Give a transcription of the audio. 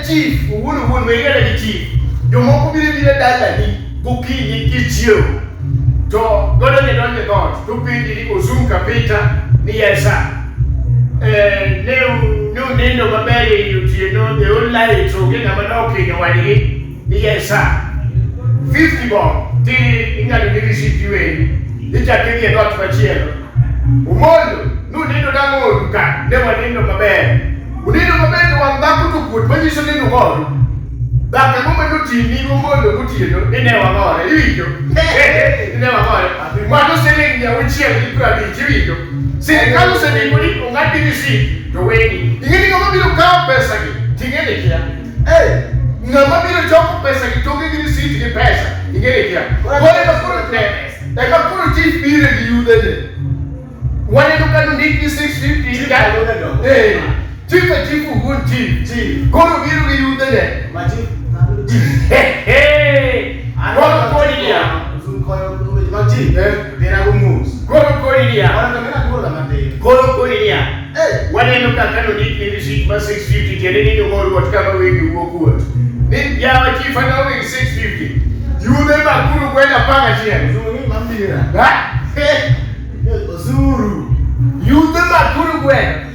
chief, who may get a chief. You won't be the Dali, Bookie, Kitio. To go to the God, to be the Ozoom Capita, Niasa. No name of a belly, you know, the old light, so get a monopoly, no idea. Niasa. 50 bomb, till England leadership you in. It's a penny not for chill. Umondo, no need to download, never need of a bed. We need a bed one back to put position in the world. That the moment you need Umondo, put you, they never got it. They never got it. What was saying there with chill, you could be. Say, I was saying, you might be received the way you getting over to count person to get it here. Hey, no, maybe the job person to get the seat to get person. You get it here. Whatever put it there. They can put a chief period you did. When you can make the 650, you got it. Hey, chief and chief who would chief. Go to be you did it. My chief. Hey, I want to go in here. Zoom call my chief. Then I will move. Go in here. Go in here. Hey, when you look at the leadership, 650, get it in the world, whatever way you go good. Then, yeah, chief, I know it's 650. You never could wear a package here. Hey, Zuru. You never could wear.